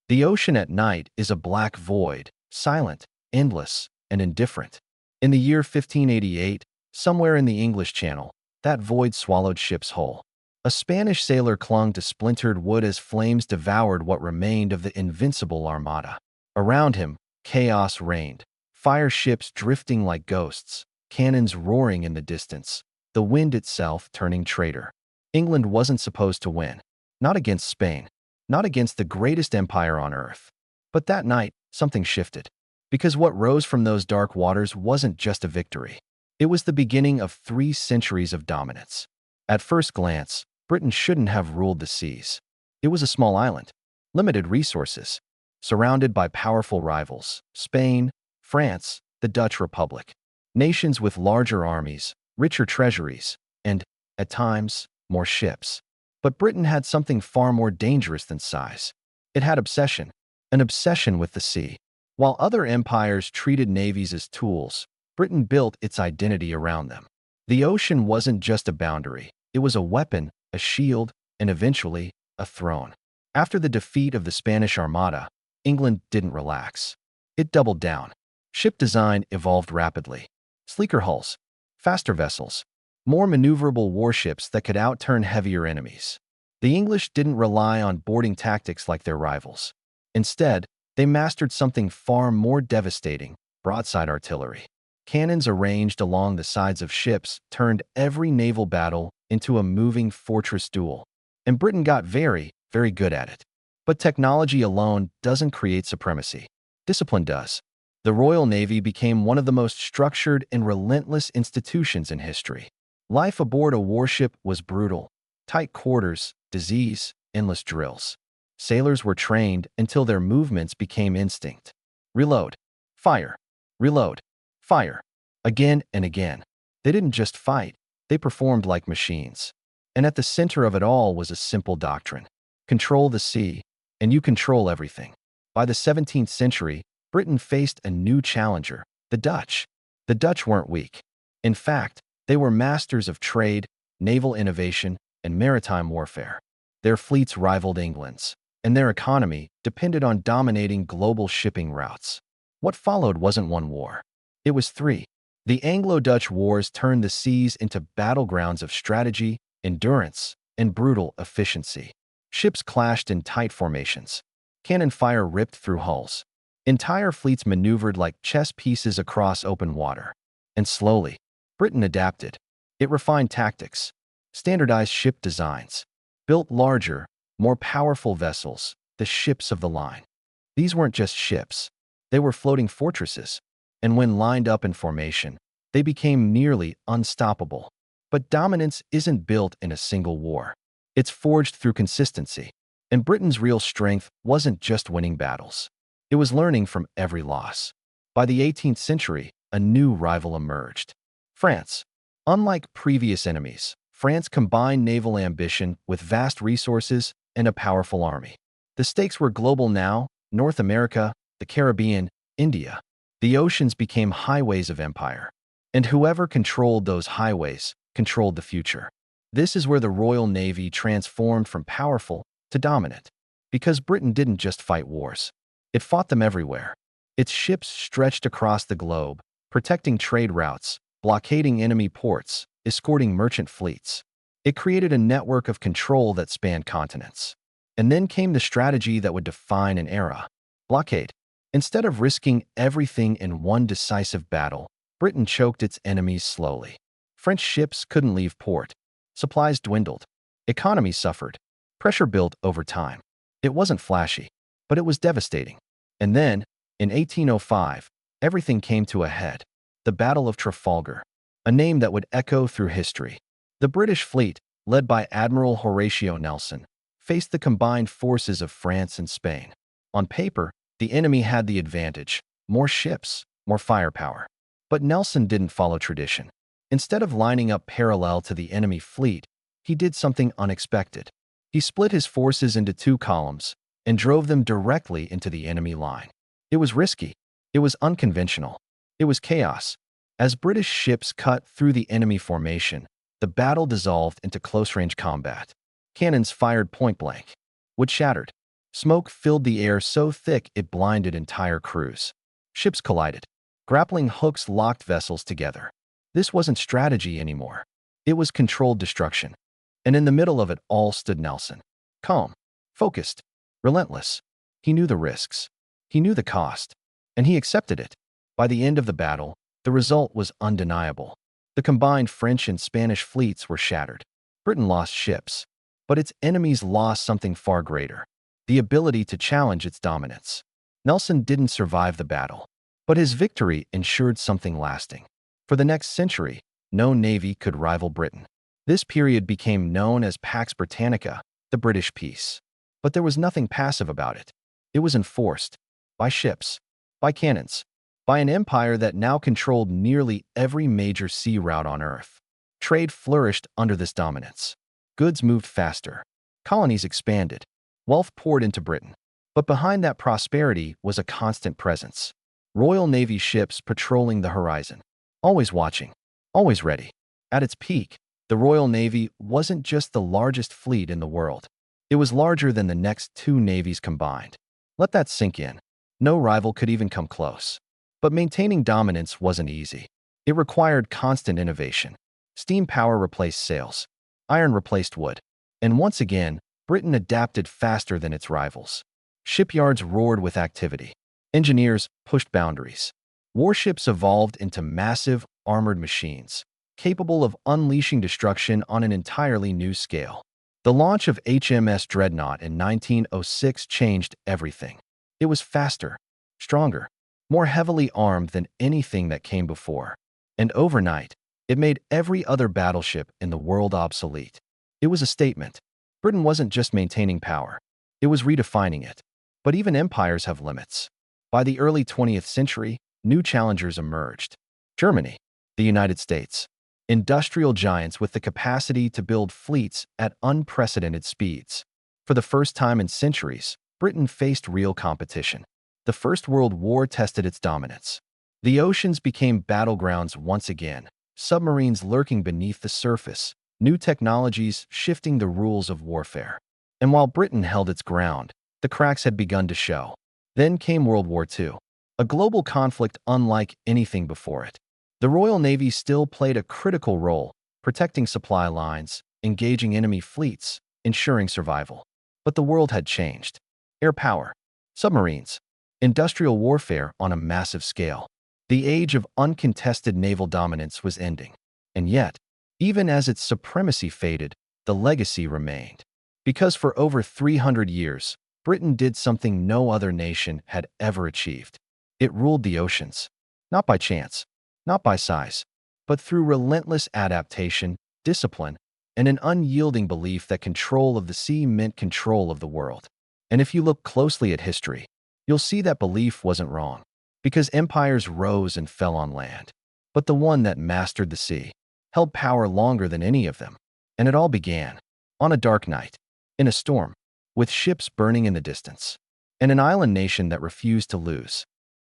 The ocean at night is a black void, silent, endless, and indifferent. In the year 1588, somewhere in the English Channel, that void swallowed ships whole. A Spanish sailor clung to splintered wood as flames devoured what remained of the invincible Armada. Around him, chaos reigned, fire ships drifting like ghosts, cannons roaring in the distance, the wind itself turning traitor. England wasn't supposed to win. Not against Spain. Not against the greatest empire on earth. But that night, something shifted. Because what rose from those dark waters wasn't just a victory. It was the beginning of 3 centuries of dominance. At first glance, Britain shouldn't have ruled the seas. It was a small island, limited resources, surrounded by powerful rivals, Spain, France, the Dutch Republic, nations with larger armies, richer treasuries, and, at times, more ships. But Britain had something far more dangerous than size. It had obsession, an obsession with the sea. While other empires treated navies as tools, Britain built its identity around them. The ocean wasn't just a boundary. It was a weapon, a shield, and eventually, a throne. After the defeat of the Spanish Armada, England didn't relax. It doubled down. Ship design evolved rapidly. Sleeker hulls, faster vessels, more maneuverable warships that could outturn heavier enemies. The English didn't rely on boarding tactics like their rivals. Instead, they mastered something far more devastating: broadside artillery. Cannons arranged along the sides of ships turned every naval battle into a moving fortress duel. And Britain got very, very good at it. But technology alone doesn't create supremacy. Discipline does. The Royal Navy became one of the most structured and relentless institutions in history. Life aboard a warship was brutal. Tight quarters, disease, endless drills. Sailors were trained until their movements became instinct. Reload. Fire. Reload. Fire. Again and again. They didn't just fight. They performed like machines. And at the center of it all was a simple doctrine. Control the sea, and you control everything. By the 17th century, Britain faced a new challenger, the Dutch. The Dutch weren't weak. In fact, they were masters of trade, naval innovation, and maritime warfare. Their fleets rivaled England's, and their economy depended on dominating global shipping routes. What followed wasn't one war. It was 3. The Anglo-Dutch Wars turned the seas into battlegrounds of strategy, endurance, and brutal efficiency. Ships clashed in tight formations. Cannon fire ripped through hulls. Entire fleets maneuvered like chess pieces across open water. And slowly, Britain adapted. It refined tactics, standardized ship designs, built larger, more powerful vessels, the ships of the line. These weren't just ships. They were floating fortresses. And when lined up in formation, they became nearly unstoppable. But dominance isn't built in a single war. It's forged through consistency. And Britain's real strength wasn't just winning battles. It was learning from every loss. By the 18th century, a new rival emerged: France. Unlike previous enemies, France combined naval ambition with vast resources and a powerful army. The stakes were global now: North America, the Caribbean, India. The oceans became highways of empire. And whoever controlled those highways controlled the future. This is where the Royal Navy transformed from powerful to dominant. Because Britain didn't just fight wars. It fought them everywhere. Its ships stretched across the globe, protecting trade routes, blockading enemy ports, escorting merchant fleets. It created a network of control that spanned continents. And then came the strategy that would define an era: blockade. Instead of risking everything in one decisive battle, Britain choked its enemies slowly. French ships couldn't leave port. Supplies dwindled. Economies suffered. Pressure built over time. It wasn't flashy, but it was devastating. And then, in 1805, everything came to a head. The Battle of Trafalgar, a name that would echo through history. The British fleet, led by Admiral Horatio Nelson, faced the combined forces of France and Spain. On paper, the enemy had the advantage: more ships, more firepower. But Nelson didn't follow tradition. Instead of lining up parallel to the enemy fleet, he did something unexpected. He split his forces into 2 columns and drove them directly into the enemy line. It was risky. It was unconventional. It was chaos. As British ships cut through the enemy formation, the battle dissolved into close-range combat. Cannons fired point-blank. Wood shattered. Smoke filled the air so thick it blinded entire crews. Ships collided. Grappling hooks locked vessels together. This wasn't strategy anymore. It was controlled destruction. And in the middle of it all stood Nelson. Calm, focused, relentless. He knew the risks. He knew the cost. And he accepted it. By the end of the battle, the result was undeniable. The combined French and Spanish fleets were shattered. Britain lost ships. But its enemies lost something far greater: the ability to challenge its dominance. Nelson didn't survive the battle, but his victory ensured something lasting. For the next century, no navy could rival Britain. This period became known as Pax Britannica, the British peace. But there was nothing passive about it. It was enforced by ships, by cannons, by an empire that now controlled nearly every major sea route on Earth. Trade flourished under this dominance. Goods moved faster. Colonies expanded. Wealth poured into Britain. But behind that prosperity was a constant presence. Royal Navy ships patrolling the horizon. Always watching. Always ready. At its peak, the Royal Navy wasn't just the largest fleet in the world. It was larger than the next two navies combined. Let that sink in. No rival could even come close. But maintaining dominance wasn't easy. It required constant innovation. Steam power replaced sails. Iron replaced wood. And once again, Britain adapted faster than its rivals. Shipyards roared with activity. Engineers pushed boundaries. Warships evolved into massive, armored machines, capable of unleashing destruction on an entirely new scale. The launch of HMS Dreadnought in 1906 changed everything. It was faster, stronger, more heavily armed than anything that came before. And overnight, it made every other battleship in the world obsolete. It was a statement. Britain wasn't just maintaining power. It was redefining it. But even empires have limits. By the early 20th century, new challengers emerged. Germany, the United States. Industrial giants with the capacity to build fleets at unprecedented speeds. For the first time in centuries, Britain faced real competition. The First World War tested its dominance. The oceans became battlegrounds once again, submarines lurking beneath the surface, new technologies shifting the rules of warfare. And while Britain held its ground, the cracks had begun to show. Then came World War II, a global conflict unlike anything before it. The Royal Navy still played a critical role, protecting supply lines, engaging enemy fleets, ensuring survival. But the world had changed. Air power, submarines, industrial warfare on a massive scale. The age of uncontested naval dominance was ending. And yet, even as its supremacy faded, the legacy remained. Because for over 300 years, Britain did something no other nation had ever achieved. It ruled the oceans, not by chance, not by size, but through relentless adaptation, discipline, and an unyielding belief that control of the sea meant control of the world. And if you look closely at history, you'll see that belief wasn't wrong, because empires rose and fell on land. But the one that mastered the sea held power longer than any of them. And it all began on a dark night, in a storm, with ships burning in the distance, and an island nation that refused to lose.